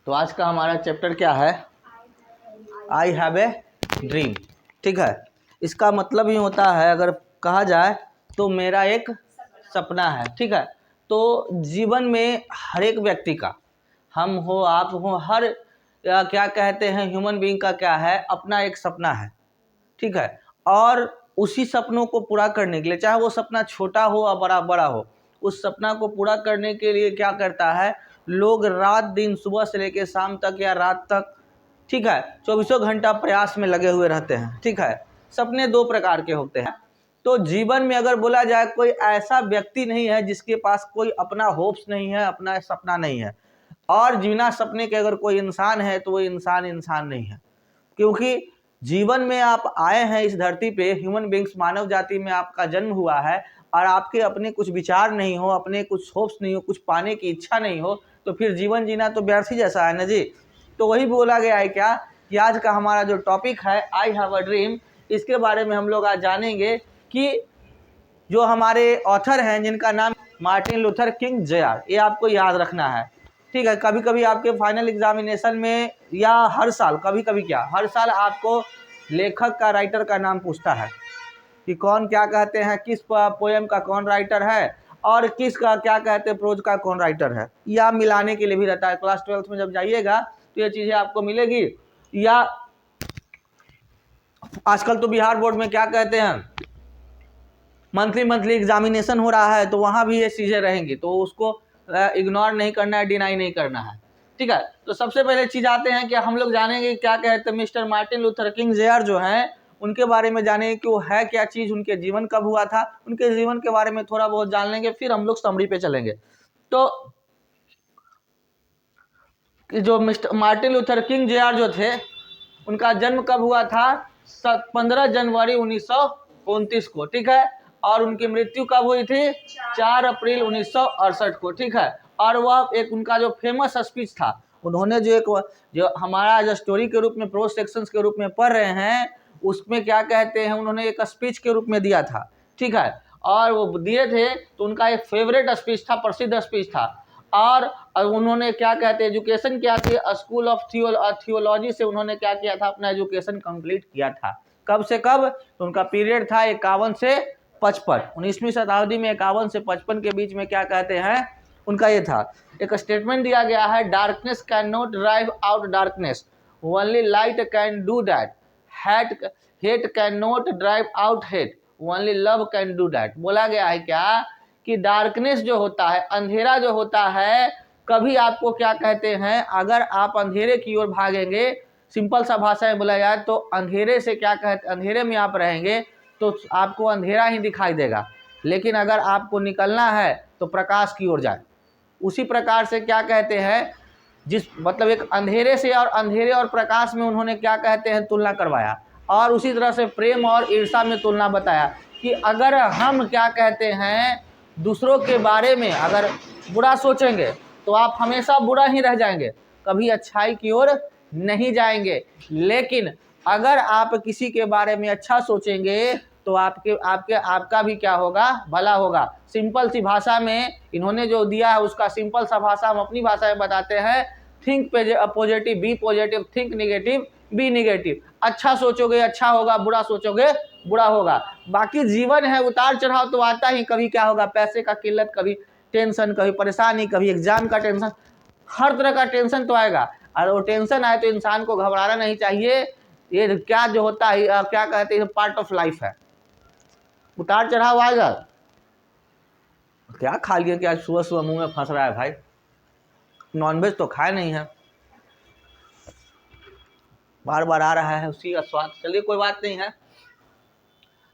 तो आज का हमारा चैप्टर क्या है? I have a dream. ठीक है, इसका मतलब ही होता है, अगर कहा जाए तो मेरा एक सपना है। ठीक है, तो जीवन में हर एक व्यक्ति का, हम हो आप हो, हर क्या कहते हैं ह्यूमन बीइंग का क्या है, अपना एक सपना है। ठीक है, और उसी सपनों को पूरा करने के लिए, चाहे वो सपना छोटा हो या बड़ा बड़ा हो, उस सपना को पूरा करने के लिए क्या करता है, लोग रात दिन, सुबह से लेकर शाम तक या रात तक, ठीक है, 24 घंटा प्रयास में लगे हुए रहते हैं। ठीक है, सपने दो प्रकार के होते हैं। तो जीवन में अगर बोला जाए, कोई ऐसा व्यक्ति नहीं है जिसके पास कोई अपना होप्स नहीं है, अपना सपना नहीं है। और बिना सपने के अगर कोई इंसान है तो वो इंसान नहीं है, क्योंकि जीवन में आप आए हैं इस धरती पे, ह्यूमन बींग्स, मानव जाति में आपका जन्म हुआ है, और आपके अपने कुछ विचार नहीं हो, अपने कुछ होप्स नहीं हो, कुछ पाने की इच्छा नहीं हो, तो फिर जीवन जीना तो व्यर्थ ही जैसा है ना जी। तो वही बोला गया है क्या कि आज का हमारा जो टॉपिक है आई हैव अ ड्रीम, इसके बारे में हम लोग आज जानेंगे कि जो हमारे ऑथर हैं जिनका नाम मार्टिन लूथर किंग जूनियर, ये आपको याद रखना है। ठीक है, कभी कभी आपके फाइनल एग्जामिनेशन में या हर साल, कभी कभी क्या हर साल आपको लेखक का, राइटर का नाम पूछता है कि कौन क्या कहते हैं, किस पोएम का कौन राइटर है, और किस का क्या कहते हैं प्रोज का कौन राइटर है। या मिलाने के लिए भी रहता है। क्लास 12th में जब जाइएगा तो ये चीज़ें आपको मिलेगी। या आजकल तो बिहार बोर्ड में क्या कहते हैं, मंथली एग्जामिनेशन हो रहा है, तो वहाँ भी ये चीज़ें रहेंगी, तो उसको इग्नोर नहीं करना है, डिनाई नहीं करना है। ठीक है, तो सबसे पहले चीज़ आते हैं कि हम लोग जानेंगे क्या कहते हैं mister Martin Luther king junior जो हैं, उनके बारे में जानेंगे कि वो है क्या चीज़, उनके जीवन कब हुआ था, उनके जीवन के बारे में थोड़ा बहुत जान लेंगे, फिर हम लोग समरी पे चलेंगे। तो जो mister Martin Luther king junior जो थे, उनका जन्म कब हुआ था? 15 जनवरी 1929 को। ठीक है, और उनकी मृत्यु कब हुई थी? 4 अप्रैल 1968 को। ठीक है, और वह एक उनका जो फेमस स्पीच था, उन्होंने जो हमारा जो स्टोरी के रूप में, प्रोज सेक्शंस के रूप में पढ़ रहे हैं, उसमें क्या कहते हैं, उन्होंने एक स्पीच के रूप में दिया था। ठीक है, और वो दिए थे तो उनका एक फेवरेट स्पीच था, प्रसिद्ध स्पीच था। और उन्होंने क्या कहते हैं एजुकेशन क्या थी, स्कूल ऑफ थियोलॉजी से उन्होंने क्या किया था, अपना एजुकेशन कंप्लीट किया था। कब से कब? तो उनका पीरियड था 51 से 55, 19वीं शताब्दी में 51 से 55 के बीच में क्या कहते हैं उनका ये था। एक स्टेटमेंट दिया गया है, darkness can not drive out darkness, only light can do that, hate can not drive out hate, only love can do that. बोला गया है क्या कि डार्कनेस जो होता है, अंधेरा जो होता है, कभी आपको क्या कहते हैं, अगर आप अंधेरे की ओर भागेंगे, सिंपल सा भाषा में बोला जाए तो अंधेरे से क्या कहते, अंधेरे में आप रहेंगे तो आपको अंधेरा ही दिखाई देगा, लेकिन अगर आपको निकलना है तो प्रकाश की ओर जाए। उसी प्रकार से क्या कहते हैं, जिस मतलब एक अंधेरे से और अंधेरे और प्रकाश में उन्होंने क्या कहते हैं तुलना करवाया, और उसी तरह से प्रेम और ईर्ष्या में तुलना बताया कि अगर हम क्या कहते हैं दूसरों के बारे में अगर बुरा सोचेंगे तो आप हमेशा बुरा ही रह जाएंगे, कभी अच्छाई की ओर नहीं जाएंगे। लेकिन अगर आप किसी के बारे में अच्छा सोचेंगे तो आपका भी क्या होगा, भला होगा। सिंपल सी भाषा में इन्होंने जो दिया है उसका सिंपल सा भाषा हम अपनी भाषा में बताते हैं, think positive be positive, think negative be negative. अच्छा सोचोगे अच्छा होगा, बुरा सोचोगे बुरा होगा। बाकी जीवन है, उतार चढ़ाव तो आता ही, कभी क्या होगा, पैसे का किल्लत, कभी टेंशन, कभी परेशानी, कभी एग्जाम का टेंशन, हर तरह का टेंशन तो आएगा। और वो टेंशन आए तो इंसान को घबराना नहीं चाहिए। ये क्या जो होता है क्या कहते हैं, पार्ट ऑफ लाइफ है, उतार चढ़ाव आएगा। क्या खा लिया, क्या सुबह सुबह मुंह में फंस रहा है भाई, नॉनवेज तो खाया नहीं है, बार बार आ रहा है उसी का स्वाद। चलिए कोई बात नहीं है,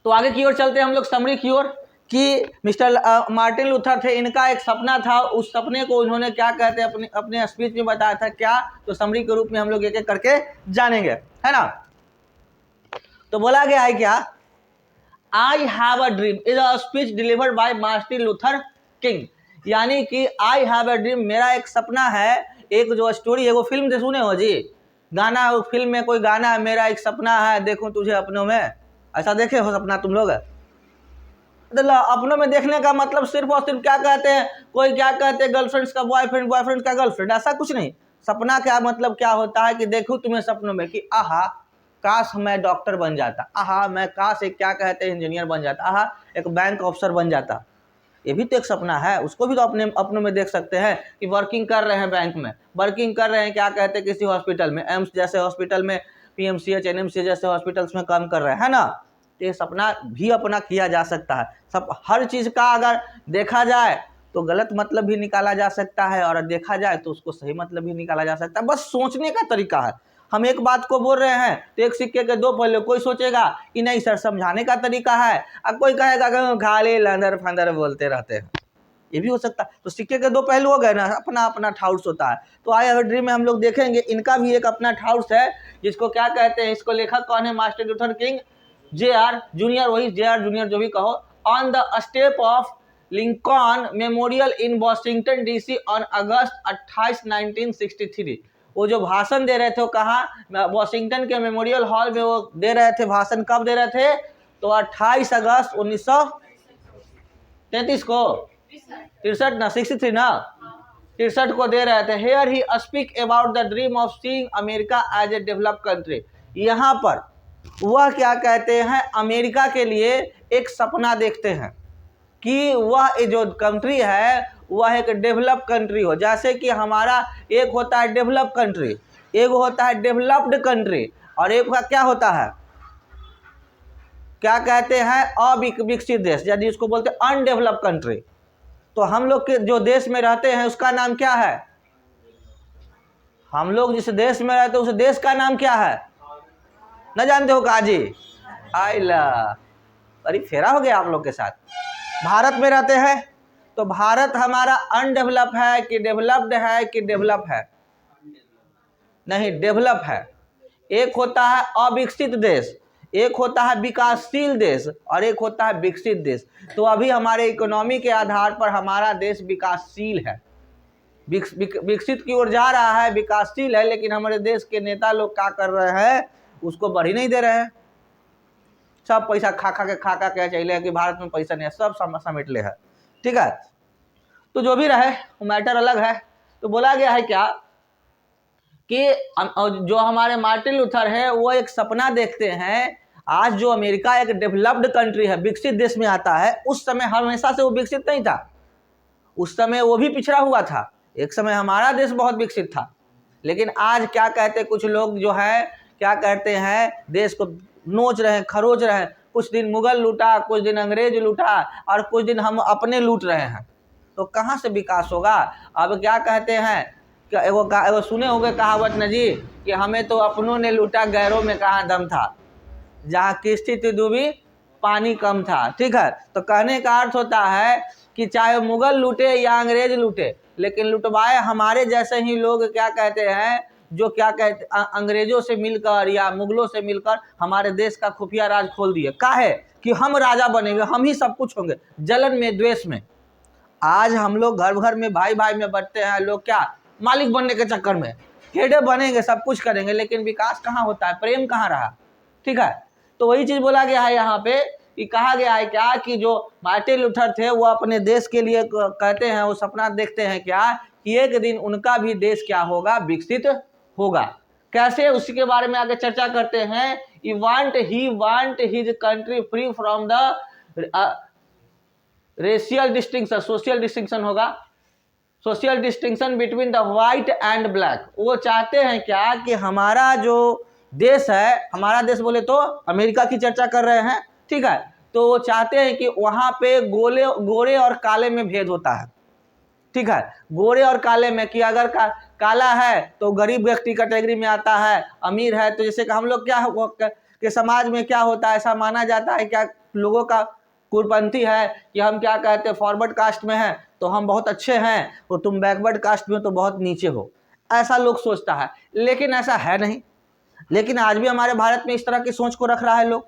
तो आगे की ओर चलते हैं हम लोग समरी की ओर कि मिस्टर मार्टिन लूथर थे, इनका एक सपना था, उस सपने को उन्होंने क्या कहते हैं अपने स्पीच में बताया था। क्या? तो समरी के रूप में हम लोग एक एक करके जानेंगे, है ना। तो बोला गया है क्या, I have a dream is a speech delivered by Martin Luther king, यानी कि आई हैव अ ड्रीम, मेरा एक सपना है। एक जो स्टोरी है वो फिल्म से सुने हो जी, गाना, फिल्म में कोई गाना है, मेरा एक सपना है देखूं तुझे अपनों में, ऐसा देखे हो सपना तुम लोग? अपनों में देखने का मतलब सिर्फ और सिर्फ क्या कहते हैं, कोई क्या कहते हैं गर्लफ्रेंड्स का बॉयफ्रेंड, बॉयफ्रेंड का गर्लफ्रेंड, ऐसा कुछ नहीं। सपना क्या मतलब क्या होता है कि देखो तुम्हें सपनों में कि आहा काश मैं डॉक्टर बन जाता, आहा मैं काश एक क्या कहते हैं इंजीनियर बन जाता, आहा एक बैंक ऑफिसर बन जाता। ये भी तो एक सपना है, उसको भी तो अपनों में देख सकते हैं कि वर्किंग कर रहे हैं बैंक में, वर्किंग कर रहे हैं क्या कहते हैं किसी हॉस्पिटल में, एम्स जैसे हॉस्पिटल में, पीएमसीएच एनएमसीएच जैसे हॉस्पिटल्स में काम कर रहे हैं, है ना। तो ये सपना भी अपना किया जा सकता है। सब हर चीज़ का अगर देखा जाए तो गलत मतलब भी निकाला जा सकता है और देखा जाए तो उसको सही मतलब भी निकाला जा सकता है, बस सोचने का तरीका है। हम एक बात को बोल रहे हैं तो एक सिक्के के दो पहलू, कोई सोचेगा कि नहीं सर समझाने का तरीका है, अब कोई कहेगा कि खाली लंदर फंदर बोलते रहते हैं, ये भी हो सकता है। तो सिक्के के दो पहलू हो गए ना, अपना अपना ठाउस होता है। तो आई हैव अ ड्रीम में हम लोग देखेंगे इनका भी एक अपना ठाउस है, जिसको क्या कहते हैं, इसको लेखक कौन है, Martin Luther king JR. Junior, वही जे.आर. जूनियर जो भी कहो, on the step of Lincoln memorial in Washington DC on August 28, 1963। वो जो भाषण दे रहे थे वो कहाँ, वॉशिंगटन के मेमोरियल हॉल में वो दे रहे थे भाषण। कब दे रहे थे, तो 28 अगस्त 1933 को, 63 ना, 63 ना, 63 को दे रहे थे। Here he speak about the dream of seeing America as a developed country. यहाँ पर वह क्या कहते हैं, अमेरिका के लिए एक सपना देखते हैं कि वह जो कंट्री है वह एक डेवलप कंट्री हो। जैसे कि हमारा एक होता है डेवलप कंट्री, एक होता है डेवलप्ड कंट्री, और एक क्या होता है, क्या कहते हैं, अविकसित देश, यानी इसको बोलते हैं अनडेवलप कंट्री। तो हम लोग के जो देश में रहते हैं उसका नाम क्या है, हम लोग जिस देश में रहते हैं उस देश का नाम क्या है, न जानते हो काजी, आइला अरे फेरा हो गया आप लोग के साथ। भारत में रहते हैं तो भारत हमारा अनडेवलप है कि डेवलप्ड है कि डेवलप है, नहीं डेवलप है। एक होता है अविकसित देश, एक होता है विकासशील देश, और एक होता है विकसित देश। तो अभी हमारे इकोनॉमी के आधार पर हमारा देश विकासशील है, विकसित की ओर जा रहा है, विकासशील है, लेकिन हमारे देश के नेता लोग क्या कर रहे हैं, उसको बढ़ ही नहीं दे रहे हैं। सब पैसा खा खा के चले कि भारत में पैसा नहीं है, सब समेट ले है, ठीक है। तो जो भी रहे मैटर अलग है। तो बोला गया है क्या कि जो हमारे मार्टिन लूथर है वो एक सपना देखते हैं, आज जो अमेरिका एक डेवलप्ड कंट्री है, विकसित देश में आता है, उस समय हमेशा से वो विकसित नहीं था, उस समय वो भी पिछड़ा हुआ था। एक समय हमारा देश बहुत विकसित था, लेकिन आज क्या कहते, कुछ लोग जो है क्या कहते हैं, देश को नोच रहे हैं, खरोच रहे हैं। कुछ दिन मुगल लूटा, कुछ दिन अंग्रेज लूटा, और कुछ दिन हम अपने लूट रहे हैं। तो कहाँ से विकास होगा। अब क्या कहते हैं, वो सुने होंगे कहावत न जी, कि हमें तो अपनों ने लूटा, गैरों में कहाँ दम था, जहाँ किश्ती थी डूबी पानी कम था, ठीक है। तो कहने का अर्थ होता है कि चाहे मुगल लूटे या अंग्रेज लूटे, लेकिन लुटवाए हमारे जैसे ही लोग क्या कहते हैं, जो क्या कहते अंग्रेजों से मिलकर या मुगलों से मिलकर हमारे देश का खुफिया राज खोल दिए। काहे कि हम राजा बनेंगे, हम ही सब कुछ होंगे, जलन में द्वेष में। आज हम लोग घर घर में भाई भाई में बंटते हैं, लोग क्या मालिक बनने के चक्कर में हेडे बनेंगे, सब कुछ करेंगे, लेकिन विकास कहाँ होता है, प्रेम कहाँ रहा, ठीक है। तो वही चीज बोला गया है यहाँ पे कि कहा गया है क्या कि जो मार्टिन लूथर थे वो अपने देश के लिए कहते हैं, वो सपना देखते हैं क्या कि एक दिन उनका भी देश क्या होगा, विकसित होगा। कैसे, उसी के बारे में आगे चर्चा करते हैं। He want his country free from the racial distinction, social distinction होगा, social distinction between the white and black. वो चाहते हैं क्या कि हमारा जो देश है, हमारा देश बोले तो अमेरिका की चर्चा कर रहे हैं, ठीक है। तो वो चाहते हैं कि वहाँ पे गोरे और काले में भेद होता है, ठीक है। गोरे और काले में कि अगर काला है तो गरीब व्यक्ति कैटेगरी में आता है, अमीर है तो जैसे कि हम लोग क्या के समाज में क्या होता है, ऐसा माना जाता है क्या, लोगों का कुरपंथी है कि हम क्या कहते हैं फॉरवर्ड कास्ट में हैं तो हम बहुत अच्छे हैं, और तुम बैकवर्ड कास्ट में तो बहुत नीचे हो, ऐसा लोग सोचता है। लेकिन ऐसा है नहीं। लेकिन आज भी हमारे भारत में इस तरह की सोच को रख रहा है लोग।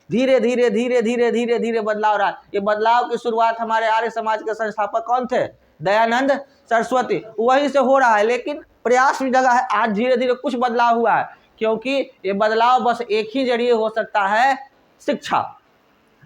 धीरे धीरे धीरे धीरे धीरे धीरे बदलाव रहा है। ये बदलाव की शुरुआत हमारे आर्य समाज के संस्थापक कौन थे, दयानंद सरस्वती, वहीं से हो रहा है। लेकिन प्रयास भी जगह है, आज धीरे धीरे कुछ बदलाव हुआ है, क्योंकि ये बदलाव बस एक ही जरिए हो सकता है, शिक्षा।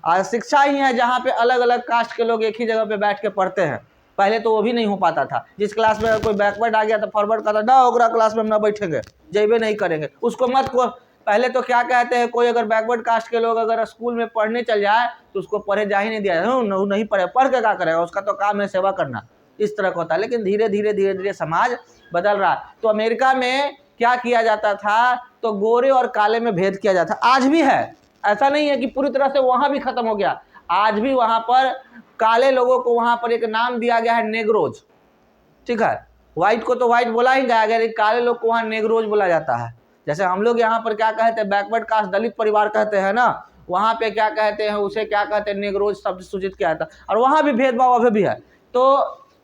और शिक्षा ही है जहाँ पे अलग अलग कास्ट के लोग एक ही जगह पे बैठ के पढ़ते हैं, पहले तो वो भी नहीं हो पाता था। जिस क्लास में कोई बैकवर्ड आ गया तो फॉरवर्ड करता ना, ओकरा क्लास में हम ना बैठेंगे, जेबे नहीं करेंगे उसको मत को। पहले तो क्या कहते हैं, कोई अगर बैकवर्ड कास्ट के लोग अगर स्कूल में पढ़ने चल जाए तो उसको पढ़े जा ही नहीं दिया, नहीं पढ़े, पढ़ के क्या करेगा, उसका तो काम है सेवा करना, इस तरह का होता है। लेकिन धीरे धीरे समाज बदल रहा। तो अमेरिका में क्या किया जाता था, तो गोरे और काले में भेद किया जाता, आज भी है, ऐसा नहीं है कि पूरी तरह से वहां भी खत्म हो गया। आज भी वहां पर काले लोगों को वहां पर एक नाम दिया गया है, नेग्रोज, ठीक है। व्हाइट को तो व्हाइट बोला ही गया, लेकिन काले लोग को वहां नेग्रोज बोला जाता है। जैसे हम लोग यहाँ पर क्या कहते हैं, बैकवर्ड कास्ट दलित परिवार कहते हैं ना, वहां पे क्या कहते हैं, उसे क्या कहते हैं, नेग्रोज शब्द सूचित किया था। और वहां भी भेदभाव अभी भी है। तो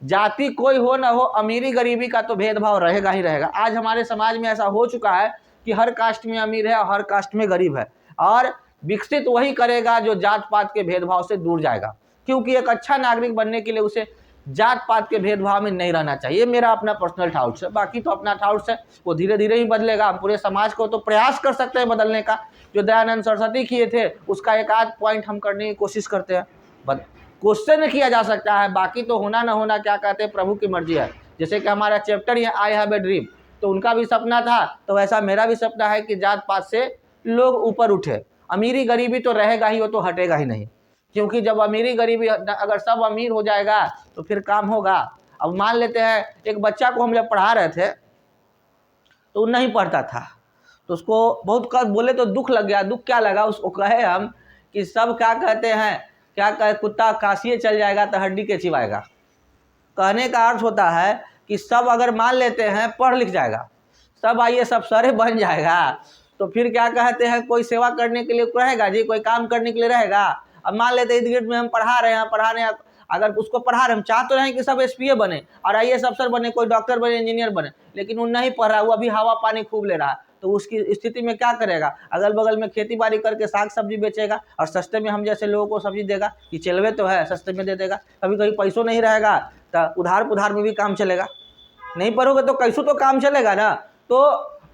जाति कोई हो ना हो, अमीरी गरीबी का तो भेदभाव रहेगा ही रहेगा। आज हमारे समाज में ऐसा हो चुका है कि हर कास्ट में अमीर है और हर कास्ट में गरीब है, और विकसित वही करेगा जो जात पात के भेदभाव से दूर जाएगा। क्योंकि एक अच्छा नागरिक बनने के लिए उसे जात पात के भेदभाव में नहीं रहना चाहिए। मेरा अपना पर्सनल थाउट्स है, बाकी तो अपना थाउट्स है, वो धीरे धीरे ही बदलेगा। हम पूरे समाज को तो प्रयास कर सकते हैं बदलने का, जो दयानंद सरस्वती किए थे उसका एक आध पॉइंट हम करने की कोशिश करते हैं, क्वेश्चन किया जा सकता है। बाकी तो होना ना होना क्या कहते हैं, प्रभु की मर्जी है। जैसे कि हमारा चैप्टर है आई हैव ए ड्रीम, तो उनका भी सपना था, तो वैसा मेरा भी सपना है कि जात पात से लोग ऊपर उठे। अमीरी गरीबी तो रहेगा ही, वो तो हटेगा ही नहीं, क्योंकि जब अमीरी गरीबी अगर सब अमीर हो जाएगा तो फिर काम होगा। अब मान लेते हैं एक बच्चा को हम जब पढ़ा रहे थे तो वो नहीं पढ़ता था, तो उसको बहुत बोले तो दुख लग गया। दुख क्या लगा, उसको कहे हम कि सब क्या कहते हैं, क्या कहे, कुत्ता काशिए चल जाएगा तो हड्डी के चिबाएगा। कहने का अर्थ होता है कि सब अगर मान लेते हैं पढ़ लिख जाएगा, सब IAS अफसर बन जाएगा, तो फिर क्या कहते हैं, कोई सेवा करने के लिए रहेगा जी, कोई काम करने के लिए रहेगा। अब मान लेते हैं इस में हम पढ़ा रहे हैं, अगर उसको पढ़ा रहे, हम चाह तो रहे कि सब SPA बने और IAS अफसर बने, कोई डॉक्टर बने, इंजीनियर बने, लेकिन वो नहीं पढ़ रहा, वो अभी हवा पानी खूब ले रहा है। तो उसकी स्थिति में क्या करेगा, अगल बगल में खेती बाड़ी करके साग सब्जी बेचेगा और सस्ते में हम जैसे लोगों को सब्जी देगा कि चलवे तो है, सस्ते में दे देगा। कभी कभी पैसों नहीं रहेगा तो उधार में भी काम चलेगा। नहीं पढ़ोगे तो कैसो तो काम चलेगा ना। तो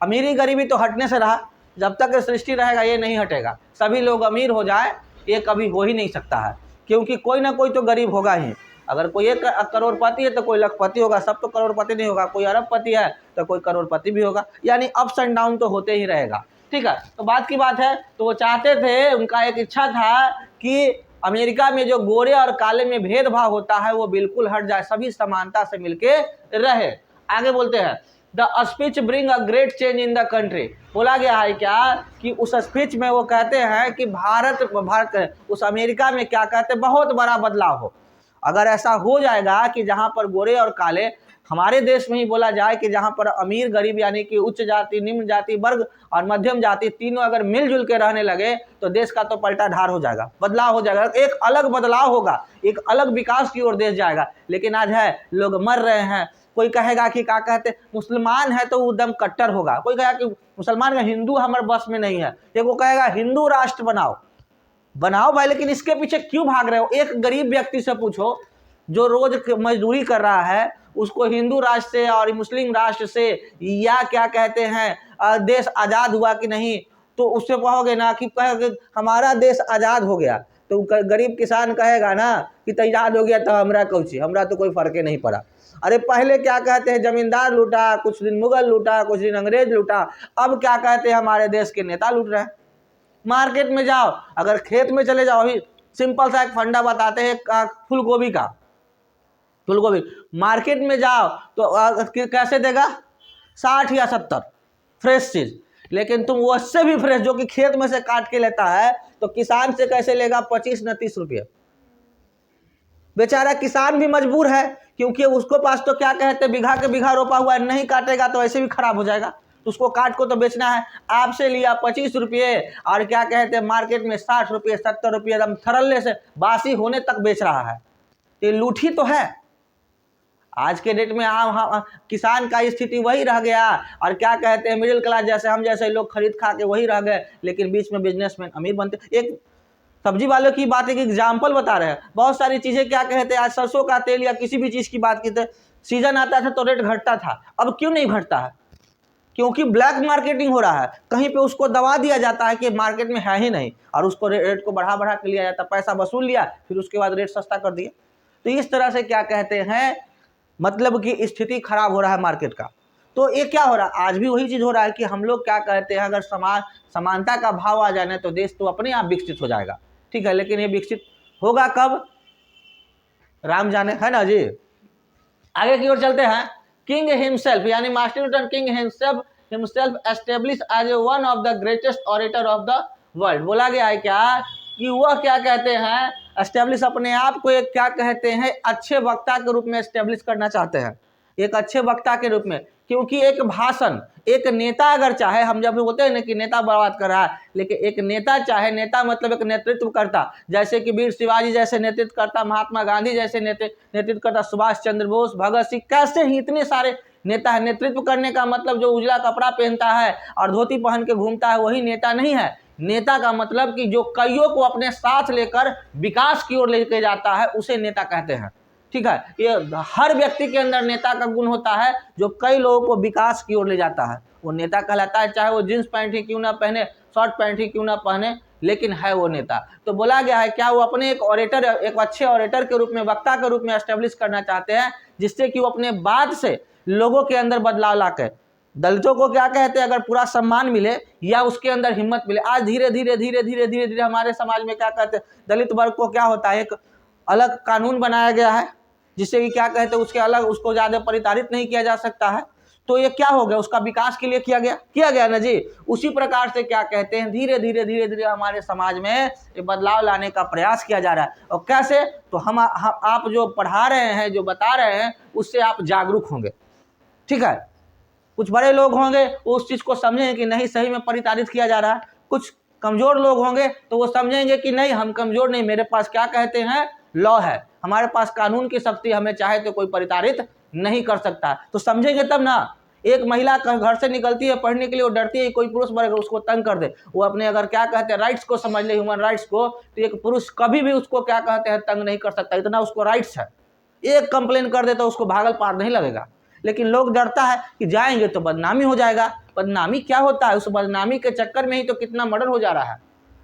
अमीरी गरीबी तो हटने से रहा, जब तक सृष्टि रहेगा ये नहीं हटेगा। सभी लोग अमीर हो जाए ये कभी हो ही नहीं सकता है, क्योंकि कोई ना कोई तो गरीब होगा ही। अगर कोई एक करोड़पति है तो कोई लखपति होगा, सब तो करोड़पति नहीं होगा। कोई अरबपति है तो कोई करोड़पति भी होगा, यानी अप्स एंड डाउन तो होते ही रहेगा, ठीक है। तो बात की बात है, तो वो चाहते थे, उनका एक इच्छा था कि अमेरिका में जो गोरे और काले में भेदभाव होता है वो बिल्कुल हट जाए, सभी समानता से मिलके रहे। आगे बोलते हैं, the speech bring a great change in the country. बोला गया है क्या कि उस स्पीच में वो कहते हैं कि भारत उस अमेरिका में क्या कहते हैं, बहुत बड़ा बदलाव हो। अगर ऐसा हो जाएगा कि जहां पर गोरे और काले, हमारे देश में ही बोला जाए कि जहां पर अमीर गरीब यानी कि उच्च जाति, निम्न जाति वर्ग और मध्यम जाति तीनों अगर मिलजुल के रहने लगे तो देश का तो पलटा ढार हो जाएगा, बदलाव हो जाएगा, एक अलग बदलाव होगा, एक अलग विकास की ओर देश जाएगा। लेकिन आज है लोग मर रहे हैं। कोई कहेगा कि क्या कहते मुसलमान है तो वो एकदम कट्टर होगा, कोई कहेगा कि मुसलमान का हिंदू हमारे बस में नहीं है, एक वो कहेगा हिंदू राष्ट्र बनाओ भाई। लेकिन इसके पीछे क्यों भाग रहे हो? एक गरीब व्यक्ति से पूछो जो रोज मजदूरी कर रहा है, उसको हिंदू राष्ट्र से और मुस्लिम राष्ट्र से या क्या कहते हैं देश आज़ाद हुआ कि नहीं, तो उससे कहोगे ना कि हमारा देश आज़ाद हो गया, तो गरीब किसान कहेगा ना कि तो आज़ाद हो गया तो हमरा कौची, हमरा तो कोई फर्क नहीं पड़ा। अरे पहले क्या कहते हैं, जमींदार लूटा, कुछ दिन मुगल लूटा, कुछ दिन अंग्रेज लूटा, अब क्या कहते हैं हमारे देश के नेता लूट रहे हैं। मार्केट में जाओ, अगर खेत में चले जाओ, अभी सिंपल सा एक फंडा बताते हैं फूलगोभी का। फूलगोभी मार्केट में जाओ तो कैसे देगा, 60 या 70 फ्रेश चीज। लेकिन तुम उससे भी फ्रेश जो कि खेत में से काट के लेता है तो किसान से कैसे लेगा, 25 न 30 रुपये। बेचारा किसान भी मजबूर है, क्योंकि उसको पास तो क्या कहते हैं बीघा के बीघा रोपा हुआ है, नहीं काटेगा तो ऐसे भी खराब हो जाएगा, तो उसको काट को तो बेचना है। आपसे लिया 25 रुपये और क्या कहते हैं मार्केट में 60 रुपये 70 रुपये एकदम थरल्ले से बासी होने तक बेच रहा है। ये लूठी तो है। आज के डेट में किसान का स्थिति वही रह गया, और क्या कहते हैं मिडिल क्लास जैसे हम जैसे लोग खरीद खा के वही रह गए, लेकिन बीच में बिजनेसमैन अमीर बनते। एक सब्जी वालों की बात, एक एग्जाम्पल बता रहे हैं। बहुत सारी चीजें क्या कहते हैं, आज सरसों का तेल या किसी भी चीज की बात की, सीजन आता था तो रेट घटता था, अब क्यों नहीं घटता है? क्योंकि ब्लैक मार्केटिंग हो रहा है, कहीं पे उसको दबा दिया जाता है कि मार्केट में है ही नहीं, और उसको रेट को बढ़ा के लिया जाता है, पैसा वसूल लिया, फिर उसके बाद रेट सस्ता कर दिया। तो इस तरह से क्या कहते हैं, मतलब कि स्थिति खराब हो रहा है मार्केट का। तो ये क्या हो रहा है, आज भी वही चीज हो रहा है कि हम लोग क्या कहते हैं, अगर समानता का भाव आ जाने तो देश तो अपने आप विकसित हो जाएगा, ठीक है। लेकिन ये विकसित होगा कब, राम जाने, है ना जी। आगे की ओर चलते हैं। किंग हिमसेल्फ यानी Martin Luther King himself establish as one of the greatest orator of the world. बोला गया है क्या कि वह क्या कहते हैं, एस्टेब्लिश अपने आप को एक क्या कहते हैं, अच्छे वक्ता के रूप में एस्टेब्लिश करना चाहते हैं, एक अच्छे वक्ता के रूप में। क्योंकि एक भाषण, एक नेता अगर चाहे, हम जब बोलते हैं ना कि नेता बर्बाद कर रहा है, लेकिन एक नेता चाहे, नेता मतलब एक नेतृत्व करता, जैसे कि वीर शिवाजी जैसे नेतृत्व करता, महात्मा गांधी जैसे नेतृत्व करता, सुभाष चंद्र बोस, भगत सिंह, कैसे ही इतने सारे नेता है। नेतृत्व करने का मतलब जो उजला कपड़ा पहनता है और धोती पहन के घूमता है वही नेता नहीं है। नेता का मतलब कि जो कईयों को अपने साथ लेकर विकास की ओर लेके जाता है उसे नेता कहते हैं, ठीक है। ये हर व्यक्ति के अंदर नेता का गुण होता है जो कई लोगों को विकास की ओर ले जाता है, वो नेता कहलाता है। चाहे वो जींस पैंट ही क्यों ना पहने, शॉर्ट पैंट ही क्यों ना पहने, लेकिन है वो नेता। तो बोला गया है क्या, वो अपने एक ऑरेटर, एक अच्छे ऑरेटर के रूप में, वक्ता के रूप में एस्टेब्लिश करना चाहते हैं, जिससे कि वो अपने बात से लोगों के अंदर बदलाव लाकर दलितों को क्या कहते हैं, अगर पूरा सम्मान मिले या उसके अंदर हिम्मत मिले। आज धीरे धीरे धीरे धीरे धीरे धीरे हमारे समाज में क्या कहते हैं, दलित वर्ग को क्या होता है, एक अलग कानून बनाया गया है जिससे कि क्या कहते हैं, उसके अलग, उसको ज्यादा परिताड़ित नहीं किया जा सकता है। तो ये क्या हो गया, उसका विकास के लिए किया गया ना जी। उसी प्रकार से क्या कहते हैं, धीरे धीरे धीरे धीरे हमारे समाज में ये बदलाव लाने का प्रयास किया जा रहा है। और कैसे, तो हम आप जो पढ़ा रहे हैं, जो बता रहे हैं, उससे आप जागरूक होंगे, ठीक है। कुछ बड़े लोग होंगे वो उस चीज को समझेंगे कि नहीं, सही में परिताड़ित किया जा रहा है। कुछ कमजोर लोग होंगे तो वो समझेंगे कि नहीं, हम कमजोर नहीं, मेरे पास क्या कहते हैं, लॉ है, हमारे पास कानून की शक्ति, हमें चाहे तो कोई परिताड़ित नहीं कर सकता। तो समझेंगे तब ना। एक महिला घर से निकलती है पढ़ने के लिए, वो डरती है कोई पुरुष वर्ग उसको तंग कर दे, वो अपने अगर क्या कहते हैं राइट्स को समझ ले, ह्यूमन राइट्स को, तो एक पुरुष कभी भी उसको क्या कहते हैं तंग नहीं कर सकता, इतना उसको राइट्स है। एक कंप्लेन कर दे तो उसको भागल पार नहीं लगेगा। लेकिन लोग डरता है कि जाएंगे तो बदनामी हो जाएगा। बदनामी क्या होता है, उस बदनामी के चक्कर में ही तो कितना मर्डर हो जा रहा है।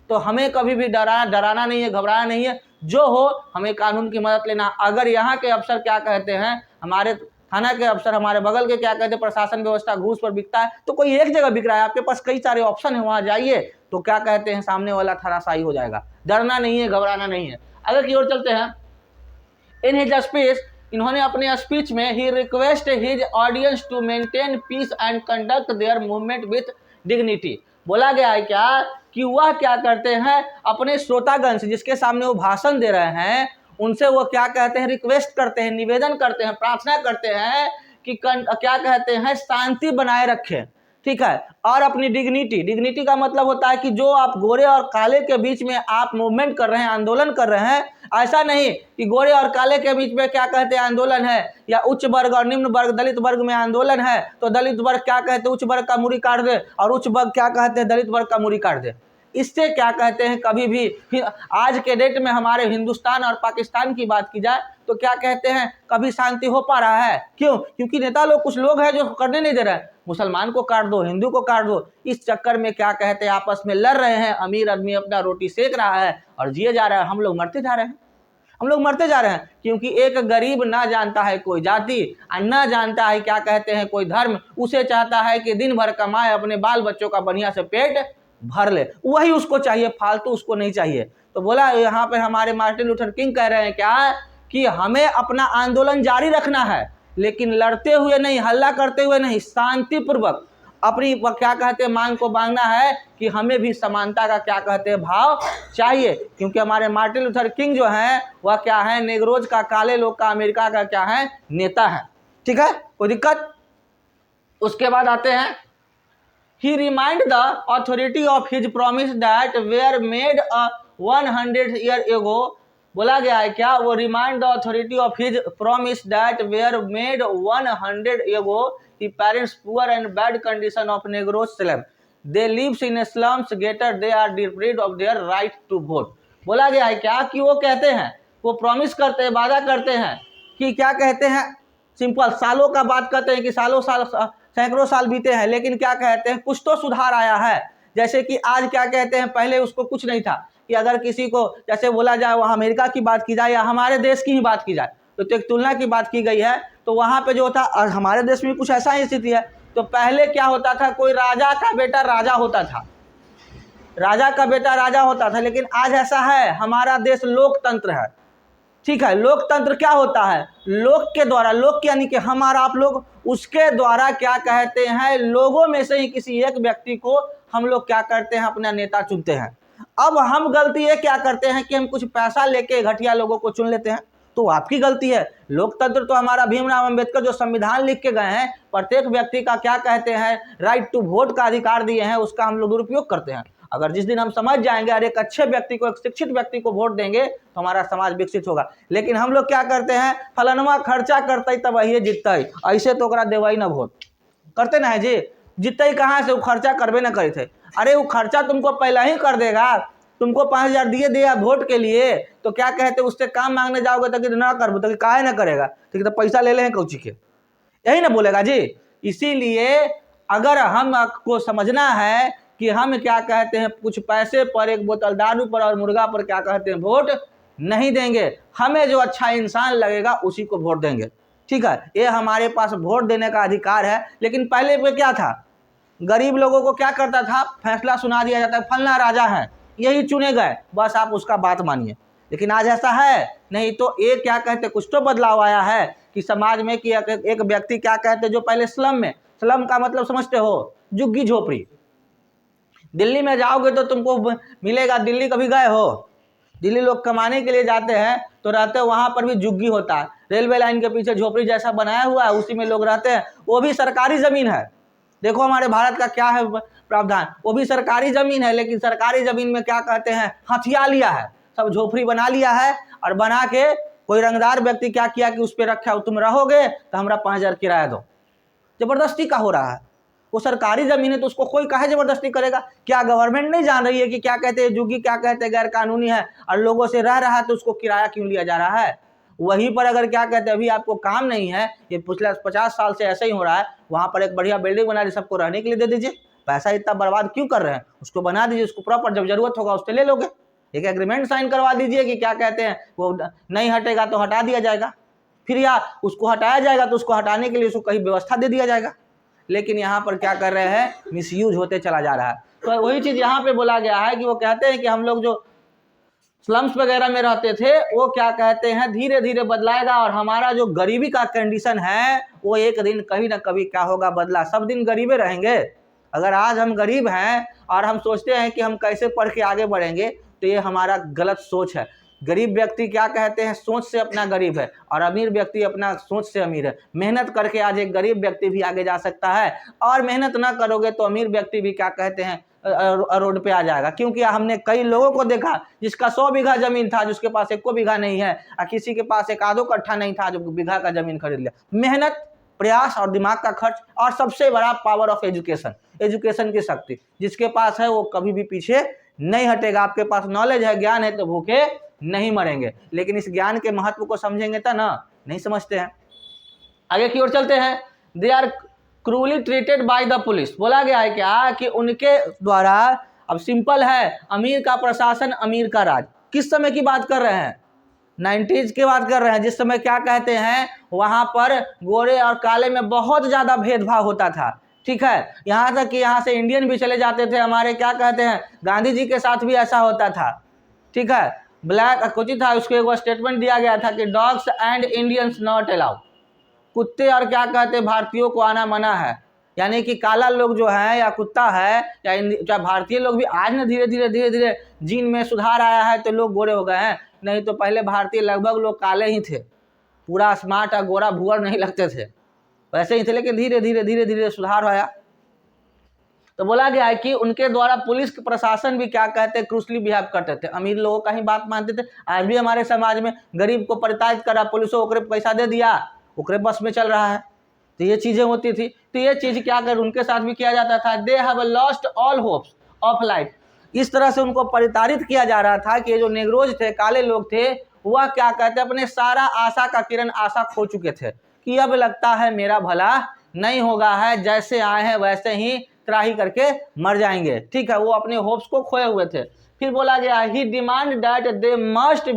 तो हमें कभी भी डराना नहीं है, घबराना नहीं है, जो हो हमें कानून की मदद लेना। अगर यहाँ के अफसर क्या कहते हैं, हमारे थाना के अफसर, हमारे बगल के क्या कहते हैं प्रशासन व्यवस्था घूस पर बिकता है, तो कोई एक जगह बिक रहा है, आपके पास कई सारे ऑप्शन है, वहां जाइए तो क्या कहते हैं सामने वाला थानाशाही हो जाएगा। डरना नहीं है, घबराना नहीं है। अगर की ओर चलते हैं। इन हिज स्पीच, इन्होंने अपने स्पीच में he request his audience to maintain peace and conduct their movement with dignity. बोला गया है क्या कि वह क्या करते हैं, अपने श्रोतागण से, जिसके सामने वो भाषण दे रहे हैं, उनसे वो क्या कहते हैं, रिक्वेस्ट करते हैं, निवेदन करते हैं, प्रार्थना करते हैं कि क्या कहते हैं, शांति बनाए रखें, ठीक है। और अपनी डिग्निटी का मतलब होता है कि जो आप गोरे और काले के बीच में आप मूवमेंट कर रहे हैं, आंदोलन कर रहे हैं, ऐसा नहीं कि गोरे और काले के बीच में क्या कहते हैं आंदोलन है, या उच्च वर्ग और निम्न वर्ग, दलित वर्ग में आंदोलन है तो दलित वर्ग क्या कहते हैं उच्च वर्ग का मुड़ी काट दे, और उच्च वर्ग क्या कहते हैं दलित वर्ग का मुड़ी काट दे। इससे क्या कहते हैं, कभी भी आज के डेट में हमारे हिंदुस्तान और पाकिस्तान की बात की जाए तो क्या कहते हैं, कभी शांति हो पा रहा है? क्यों? क्योंकि नेता लोग, कुछ लोग हैं जो करने नहीं दे रहे हैं। मुसलमान को काट दो, हिंदू को काट दो, इस चक्कर में क्या कहते हैं आपस में लड़ रहे हैं। अमीर आदमी अपना रोटी सेक रहा है और जिए जा रहा है, हम लोग मरते जा रहे हैं, हम लोग मरते जा रहे हैं। क्योंकि एक गरीब ना जानता है कोई जाति, ना जानता है क्या कहते हैं कोई धर्म, उसे चाहता है कि दिन भर कमाए, अपने बाल बच्चों का बढ़िया से पेट भर ले, वही उसको चाहिए, फालतू उसको नहीं चाहिए। तो बोला यहाँ पे हमारे मार्टिन लूथर किंग कह रहे हैं क्या कि हमें अपना आंदोलन जारी रखना है, लेकिन लड़ते हुए नहीं, हल्ला करते हुए नहीं, शांतिपूर्वक अपनी क्या कहते हैं मांग को मांगना है कि हमें भी समानता का क्या कहते हैं भाव चाहिए। क्योंकि हमारे मार्टिन लूथर किंग जो है वह क्या है, नेग्रोज का, काले लोग का, अमेरिका का क्या है, नेता है, ठीक है, कोई दिक्कत। उसके बाद आते हैं, he reminded the authority of his promise that were made a 100 year ago। बोला गया है क्या, वो remind the authority of his promise that were made 100 ago, the parents poor and bad condition of Negroes slum, they lives in slums, getter they are deprived of their right to vote। बोला गया है क्या कि वो कहते हैं, वो promise करते हैं, वादा करते हैं कि क्या कहते हैं, सिंपल सालों का बात करते हैं कि सालों साल, सैकड़ों साल बीते हैं, लेकिन क्या कहते हैं कुछ तो सुधार आया है। जैसे कि आज क्या कहते हैं, पहले उसको कुछ नहीं था, कि अगर किसी को जैसे बोला जाए वहाँ अमेरिका की बात की जाए या हमारे देश की ही बात की जाए, तो एक तुलना की बात की गई है, तो वहाँ पे जो था, और हमारे देश में कुछ ऐसा ही स्थिति है। तो पहले क्या होता था, कोई राजा का बेटा राजा होता था, राजा का बेटा राजा होता था, लेकिन आज ऐसा है, हमारा देश लोकतंत्र है, ठीक है। लोकतंत्र क्या होता है, लोक के द्वारा, लोक यानी कि हमारा आप लोग, उसके द्वारा क्या कहते हैं, लोगों में से ही किसी एक व्यक्ति को हम लोग क्या करते हैं, अपना नेता चुनते हैं। अब हम गलती ये क्या करते हैं कि हम कुछ पैसा लेके घटिया लोगों को चुन लेते हैं, तो आपकी गलती है। लोकतंत्र तो हमारा भीमराव अंबेडकर जो संविधान लिख के गए हैं, प्रत्येक व्यक्ति का क्या कहते हैं, राइट टू वोट का अधिकार दिए हैं, उसका हम लोग दुरुपयोग करते हैं। अगर जिस दिन हम समझ जाएंगे और एक अच्छे व्यक्ति को, एक शिक्षित व्यक्ति को वोट देंगे, तो हमारा समाज विकसित होगा। लेकिन हम लोग क्या करते हैं, फलनवा खर्चा करते तब वही जीतते, ऐसे तो ओकरा देवई ना वोट करते ना है जी, जीतते कहाँ से, वो खर्चा करबे ना करे थे। अरे वो खर्चा तुमको पहले ही कर देगा, तुमको 5,000 दिए दिया वोट के लिए, तो क्या कहते उससे काम मांगने जाओगे तो कि ना कर, तो काहे ना करेगा, ठीक है, तो पैसा ले हैं कौची के, यही ना बोलेगा जी। इसीलिए अगर हमको समझना है कि हम क्या कहते हैं, कुछ पैसे पर, एक बोतल दारू पर और मुर्गा पर क्या कहते हैं वोट नहीं देंगे, हमें जो अच्छा इंसान लगेगा उसी को वोट देंगे, ठीक है। ये हमारे पास वोट देने का अधिकार है। लेकिन पहले पे क्या था, गरीब लोगों को क्या करता था, फैसला सुना दिया जाता है, फलना राजा है, यही चुने गए, बस आप उसका बात मानिए। लेकिन आज ऐसा है नहीं। तो ये क्या कहते, कुछ तो बदलाव आया है कि समाज में, कि एक व्यक्ति क्या कहते, जो पहले स्लम में, स्लम का मतलब समझते हो, झुग्गी झोपड़ी, दिल्ली में जाओगे तो तुमको मिलेगा, दिल्ली कभी गए हो, दिल्ली लोग कमाने के लिए जाते हैं तो रहते हैं, वहाँ पर भी झुग्गी होता है, रेलवे लाइन के पीछे झोपड़ी जैसा बनाया हुआ है, उसी में लोग रहते हैं, वो भी सरकारी ज़मीन है। देखो हमारे भारत का क्या है प्रावधान, वो भी सरकारी ज़मीन है, लेकिन सरकारी ज़मीन में क्या कहते हैं, हथिया लिया है, सब झोपड़ी बना लिया है, और बना के कोई रंगदार व्यक्ति क्या किया कि उस पर रखा, तुम रहोगे तो हमारा 5,000 किराया दो। जबरदस्ती का हो रहा है, वो सरकारी जमीन है तो उसको कोई काहे जबरदस्ती करेगा। क्या गवर्नमेंट नहीं जान रही है कि क्या कहते हैं जुगी, क्या कहते हैं गैर कानूनी है, और लोगों से रह रहा है तो उसको किराया क्यों लिया जा रहा है। वहीं पर अगर क्या कहते हैं, अभी आपको काम नहीं है, ये पिछले 50 साल से ऐसे ही हो रहा है, वहाँ पर एक बढ़िया बिल्डिंग बना दी, सबको रहने के लिए दे दीजिए, पैसा इतना बर्बाद क्यों कर रहे हैं, उसको बना दीजिए, उसको प्रॉपर, जब जरूरत होगा उससे ले लोगे। एक एग्रीमेंट साइन करवा दीजिए कि क्या कहते हैं, वो नहीं हटेगा तो हटा दिया जाएगा, फिर या उसको हटाया जाएगा तो उसको हटाने के लिए उसको कहीं व्यवस्था दे दिया जाएगा। लेकिन यहाँ पर क्या कर रहे हैं, मिसयूज होते चला जा रहा है। तो वही चीज़ यहाँ पे बोला गया है कि वो कहते हैं कि हम लोग जो स्लम्स वगैरह में रहते थे, वो क्या कहते हैं धीरे धीरे बदलाएगा, और हमारा जो गरीबी का कंडीशन है वो एक दिन कभी ना कभी क्या होगा, बदला। सब दिन गरीबे रहेंगे। अगर आज हम गरीब हैं और हम सोचते हैं कि हम कैसे पढ़ के आगे बढ़ेंगे, तो ये हमारा गलत सोच है। गरीब व्यक्ति क्या कहते हैं, सोच से अपना गरीब है, और अमीर व्यक्ति अपना सोच से अमीर है। मेहनत करके आज एक गरीब व्यक्ति भी आगे जा सकता है, और मेहनत ना करोगे तो अमीर व्यक्ति भी क्या कहते हैं रोड पे आ जाएगा। क्योंकि हमने कई लोगों को देखा जिसका 100 बीघा जमीन था, जिसके पास एक को बीघा नहीं है, और किसी के पास एक आधो कट्ठा नहीं था, जो बीघा का जमीन खरीद लिया। मेहनत, प्रयास और दिमाग का खर्च, और सबसे बड़ा पावर ऑफ एजुकेशन, एजुकेशन की शक्ति जिसके पास है वो कभी भी पीछे नहीं हटेगा। आपके पास नॉलेज है, ज्ञान है, तो भूखे नहीं मरेंगे। लेकिन इस ज्ञान के महत्व को समझेंगे तो ना, नहीं समझते हैं। आगे की ओर चलते हैं। They are cruelly treated by the police. बोला गया है क्या कि उनके द्वारा, अब सिंपल है, अमीर का प्रशासन, अमीर का राज। किस समय की बात कर रहे हैं, 90s की बात कर रहे हैं, जिस समय क्या कहते हैं वहां पर गोरे और काले में बहुत ज्यादा भेदभाव होता था। ठीक है, यहाँ तक कि यहाँ से इंडियन भी चले जाते थे, हमारे क्या कहते हैं गांधी जी के साथ भी ऐसा होता था। ठीक है, ब्लैक कुछ था, उसको एक स्टेटमेंट दिया गया था कि dogs and Indians not allow, कुत्ते और क्या कहते हैं भारतीयों को आना मना है। यानी कि काला लोग जो है या कुत्ता है या भारतीय लोग भी आज न धीरे धीरे जीन में सुधार आया है तो लोग गोरे हो गए हैं। नहीं तो पहले भारतीय लगभग लोग काले ही थे, पूरा स्मार्ट और गोरा भूअर नहीं लगते थे, वैसे ही थे। लेकिन धीरे धीरे सुधार आया। तो बोला गया है कि उनके द्वारा पुलिस प्रशासन भी क्या कहते हैं क्रूसली बिहेव करते थे, अमीर लोगों का ही बात मानते थे। आज भी हमारे समाज में गरीब को परिताड़ित करा, पुलिसों ओकरे पैसा दे दिया, ओकरे बस में चल रहा है। तो ये चीज़ें होती थी। तो ये चीज़ क्या कर उनके साथ भी किया जाता था। They have lost all hopes of life. इस तरह से उनको परिताड़ित किया जा रहा था कि ये जो नेग्रोज थे, काले लोग थे, वह क्या कहते अपने सारा आशा का किरण, आशा खो चुके थे कि अब लगता है मेरा भला नहीं होगा है, जैसे आए हैं वैसे ही त्राही करके मर जाएंगे। ठीक है, वो अपने होप्स को खोए हुए थे। फिर बोला गया he demand that they must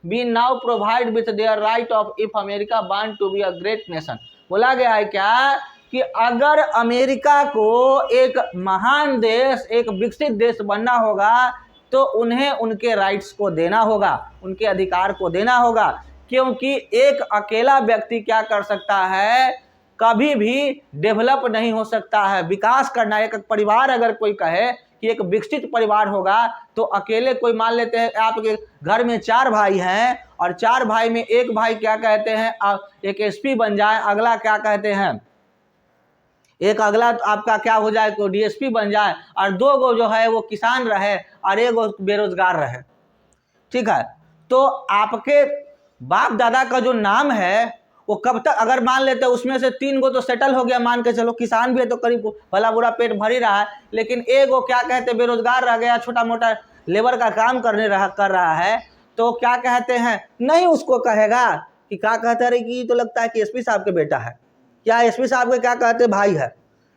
be now provide with their right of if America want to be a great nation. बोला गया है क्या कि अगर अमेरिका को एक महान देश, एक विकसित देश बनना होगा तो उन्हें उनके राइट्स को देना होगा, उनके अधिकार को देना होगा, क्योंकि एक अकेला व्यक्ति क्या कर सकता है, कभी भी डेवलप नहीं हो सकता है। विकास करना, एक परिवार अगर कोई कहे कि एक विकसित परिवार होगा तो अकेले कोई, मान लेते हैं आपके घर में 4 भाई हैं और 4 भाई में एक भाई क्या कहते हैं, एक एसपी बन जाए, अगला क्या कहते हैं, एक अगला आपका क्या हो जाए, कोई डीएसपी बन जाए, और 2 गो जो है वो किसान रहे और 1 गो बेरोजगार रहे। ठीक है, तो आपके बाप दादा का जो नाम है वो कब तक, अगर मान लेते हैं उसमें से 3 गो तो सेटल हो गया, मान के चलो, किसान भी है तो करीब भला बुरा पेट भर ही रहा है, लेकिन 1 गो क्या कहते हैं बेरोजगार रह गया, छोटा मोटा लेबर का काम कर रहा है, तो क्या कहते हैं, नहीं उसको कहेगा कि क्या कहते हैं, कि तो लगता है कि एसपी साहब के बेटा है, क्या एसपी साहब के क्या कहते हैं भाई है,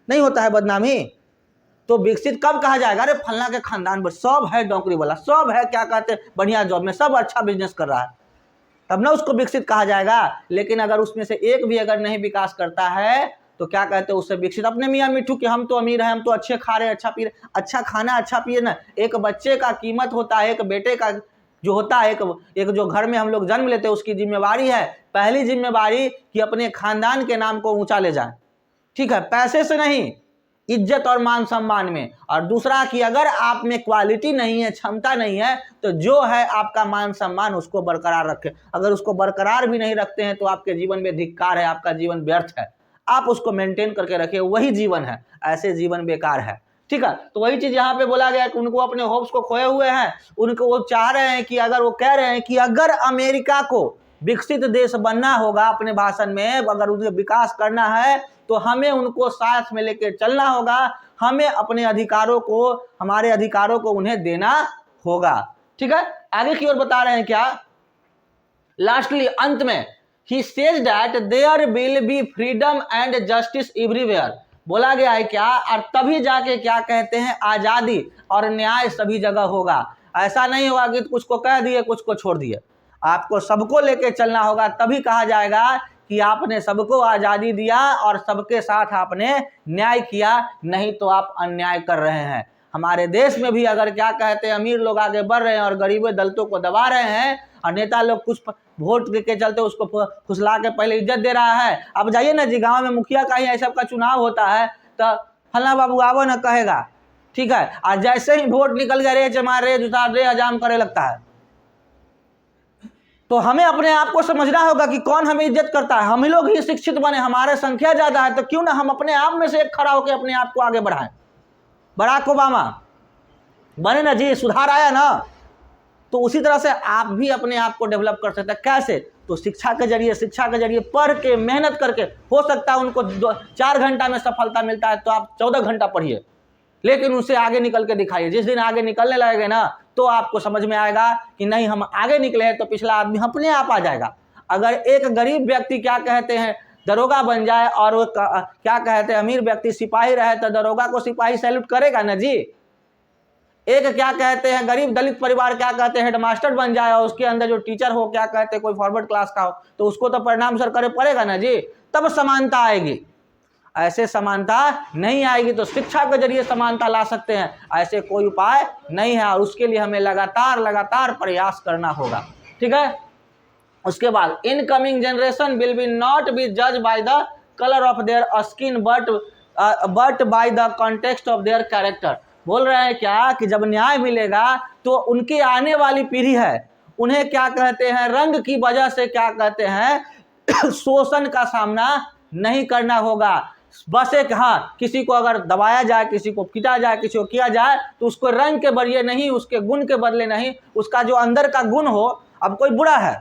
नहीं होता है बदनामी। तो विकसित कब कहा जाएगा, अरे फलना के खानदान पर सब है नौकरी वाला, सब है क्या कहते हैं बढ़िया जॉब में, सब अच्छा बिजनेस कर रहा है, तब ना उसको विकसित कहा जाएगा। लेकिन अगर उसमें से एक भी अगर नहीं विकास करता है तो क्या कहते हैं उससे विकसित। अपने मियाँ मिठू कि हम तो अमीर हैं, हम तो अच्छे खा रहे, अच्छा पी रहे, अच्छा खाना अच्छा पिए ना, एक बच्चे का कीमत होता है, एक बेटे का जो होता है, एक जो घर में हम लोग जन्म लेते हैं उसकी जिम्मेवारी है, पहली जिम्मेवारी कि अपने खानदान के नाम को ऊंचा ले जाए। ठीक है, पैसे से नहीं, इज्जत और मान सम्मान में। और दूसरा कि अगर आप में क्वालिटी नहीं है, क्षमता नहीं है, तो जो है आपका मान सम्मान उसको बरकरार रखें। अगर उसको बरकरार भी नहीं रखते हैं तो आपके जीवन में धिक्कार है, आपका जीवन व्यर्थ है, आप उसको मेंटेन करके रखें, वही जीवन है, ऐसे जीवन बेकार है। ठीक है, तो वही चीज यहाँ पे बोला गया कि उनको अपने होप्स को खोए हुए हैं, उनको वो चाह रहे हैं कि अगर वो कह रहे हैं कि अगर अमेरिका को विकसित देश बनना होगा, अपने भाषण में अगर उन्हें विकास करना है तो हमें उनको साथ में लेकर चलना होगा, हमें अपने अधिकारों को, हमारे अधिकारों को उन्हें देना होगा। ठीक है, आगे की ओर बता रहे हैं क्या, लास्टली अंत में he says that there will be freedom and justice everywhere. बोला गया है क्या, और तभी जाके क्या कहते हैं आजादी और न्याय सभी जगह होगा। ऐसा नहीं होगा कि कुछ को कह दिए कुछ को छोड़ दिए, आपको सबको लेके चलना होगा, तभी कहा जाएगा कि आपने सबको आजादी दिया और सबके साथ आपने न्याय किया, नहीं तो आप अन्याय कर रहे हैं। हमारे देश में भी अगर क्या कहते हैं अमीर लोग आगे बढ़ रहे हैं और गरीबों दलितों को दबा रहे हैं, और नेता लोग कुछ वोट के चलते उसको फुसला के पहले इज्जत दे रहा है। अब जाइए ना जी, गांव में मुखिया का ही ऐसा का चुनाव होता है तो फला बाबू आवो ना कहेगा, ठीक है, और जैसे ही वोट निकल गया रे जमा रे जुटा रे हजाम करे लगता है। तो हमें अपने आप को समझना होगा कि कौन हमें इज्जत करता है। हम ही लोग ही शिक्षित बने, हमारे संख्या ज्यादा है, तो क्यों ना हम अपने आप में से एक खड़ा होकर अपने आप को आगे बढ़ाएं। बराक ओबामा बने ना जी, सुधार आया ना, तो उसी तरह से आप भी अपने आप को डेवलप कर सकते हैं। कैसे, तो शिक्षा के जरिए पढ़ के मेहनत करके। हो सकता है उनको 4 घंटा में सफलता मिलता है तो आप 14 घंटा पढ़िए, लेकिन उससे आगे निकल के दिखाइए। जिस दिन आगे निकलने लगेगा ना तो आपको समझ में आएगा कि नहीं हम आगे निकले हैं, तो पिछला आदमी अपने आप आ जाएगा। अगर एक गरीब व्यक्ति क्या कहते हैं दरोगा बन जाए और वो क्या कहते हैं अमीर व्यक्ति सिपाही रहे, तो दरोगा को सिपाही सैल्यूट करेगा ना जी। एक क्या कहते हैं गरीब दलित परिवार क्या कहते हैं हेडमास्टर बन जाए और उसके अंदर जो टीचर हो क्या कहते हैं कोई फॉरवर्ड क्लास का हो, तो उसको तो परिणाम सर करे पड़ेगा ना जी, तब समानता आएगी। ऐसे समानता नहीं आएगी, तो शिक्षा के जरिए समानता ला सकते हैं, ऐसे कोई उपाय नहीं है, और उसके लिए हमें लगातार प्रयास करना होगा। ठीक है, उसके बाद incoming generation will be not be जज by the colour of their skin but by the context of their character. बोल रहे हैं क्या कि जब न्याय मिलेगा तो उनकी आने वाली पीढ़ी है, उन्हें क्या कहते हैं रंग की वजह से क्या कहते हैं शोषण का सामना नहीं करना होगा। बस एक हाँ, किसी को अगर दबाया जाए, किसी को पीटा जाए, किसी को किया जाए, तो उसको रंग के बदले नहीं, उसके गुण के बदले नहीं, उसका जो अंदर का गुण हो। अब कोई बुरा है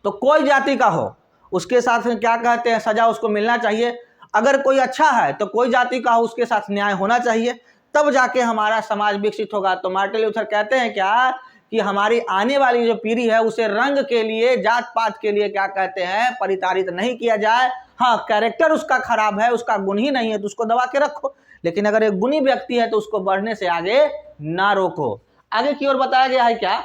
तो कोई जाति का हो, उसके साथ में क्या कहते हैं सजा उसको मिलना चाहिए। अगर कोई अच्छा है तो कोई जाति का हो, उसके साथ न्याय होना चाहिए, तब जाके हमारा समाज विकसित होगा। तो मार्टिन लूथर कहते हैं क्या कि हमारी आने वाली जो पीढ़ी है उसे रंग के लिए, जात पात के लिए क्या कहते हैं परिताड़ित नहीं किया जाए। हाँ, कैरेक्टर उसका खराब है, उसका गुण ही नहीं है तो उसको दबा के रखो, लेकिन अगर एक गुणी व्यक्ति है तो उसको बढ़ने से आगे ना रोको। आगे की ओर बताया गया है क्या,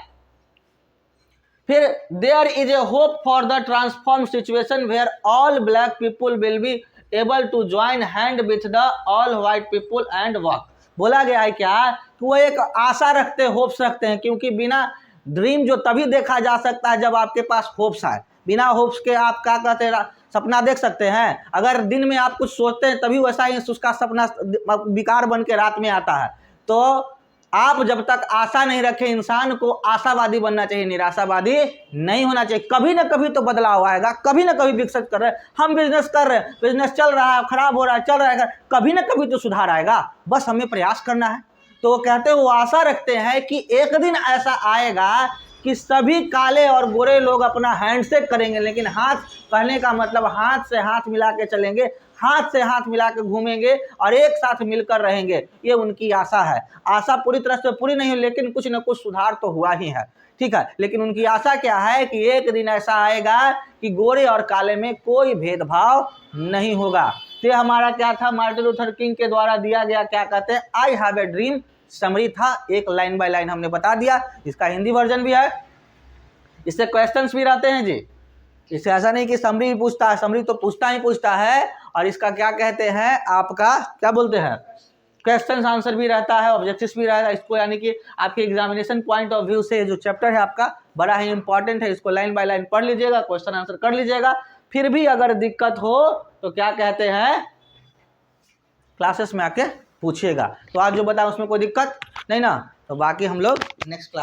फिर there is a hope for the transform situation where all black people will be able to join hand with the all white people and walk. बोला गया है क्या कि वो एक आशा रखते हैं, होप्स रखते हैं, क्योंकि बिना ड्रीम जो तभी देखा जा सकता है जब आपके पास होप्स आए। बिना होप्स के आप क्या कहते हैं, सपना देख सकते हैं? अगर दिन में आप कुछ सोचते हैं तभी वैसा ही उसका सपना विकार बन के रात में आता है। तो आप जब तक आशा नहीं रखें, इंसान को आशावादी बनना चाहिए, निराशावादी नहीं होना चाहिए। कभी ना कभी तो बदलाव आएगा, कभी ना कभी विकसित कर रहे हैं हम, बिजनेस कर रहे हैं, बिजनेस चल रहा है, खराब हो रहा है, चल रहा है, कभी ना कभी तो सुधार आएगा, बस हमें प्रयास करना है। तो वो कहते हैं, वो आशा रखते हैं कि एक दिन ऐसा आएगा कि सभी काले और गोरे लोग अपना हैंडशेक करेंगे, लेकिन हाथ, कहने का मतलब हाथ से हाथ मिला के चलेंगे, हाथ से हाथ मिला के घूमेंगे और एक साथ मिलकर रहेंगे। ये उनकी आशा है। आशा पूरी तरह से पूरी नहीं हुई, लेकिन कुछ न कुछ सुधार तो हुआ ही है, ठीक है। लेकिन उनकी आशा क्या है कि एक दिन ऐसा आएगा कि गोरे और काले में कोई भेदभाव नहीं होगा। तो हमारा क्या था, मार्टिन लूथर किंग के द्वारा दिया गया, क्या कहते हैं, I have a dream summary था। एक लाइन बाय लाइन हमने बता दिया। इसका हिंदी वर्जन भी है, इससे क्वेश्चंस भी रहते हैं जी। इससे ऐसा नहीं कि समरी भी पूछता है, समरी तो पूछता ही पूछता है, और इसका क्या कहते हैं, आपका क्या बोलते हैं, क्वेश्चन आंसर भी रहता है, ऑब्जेक्टिव्स भी रहता है। इसको यानी कि आपके एग्जामिनेशन पॉइंट ऑफ व्यू से जो चैप्टर है आपका बड़ा ही इंपॉर्टेंट है। इसको लाइन बाय लाइन पढ़ लीजिएगा, क्वेश्चन आंसर कर लीजिएगा। फिर भी अगर दिक्कत हो तो क्या कहते हैं, क्लासेस में आके पूछिएगा। तो आज जो बताया उसमें कोई दिक्कत नहीं ना, तो बाकी हम लोग नेक्स्ट क्लास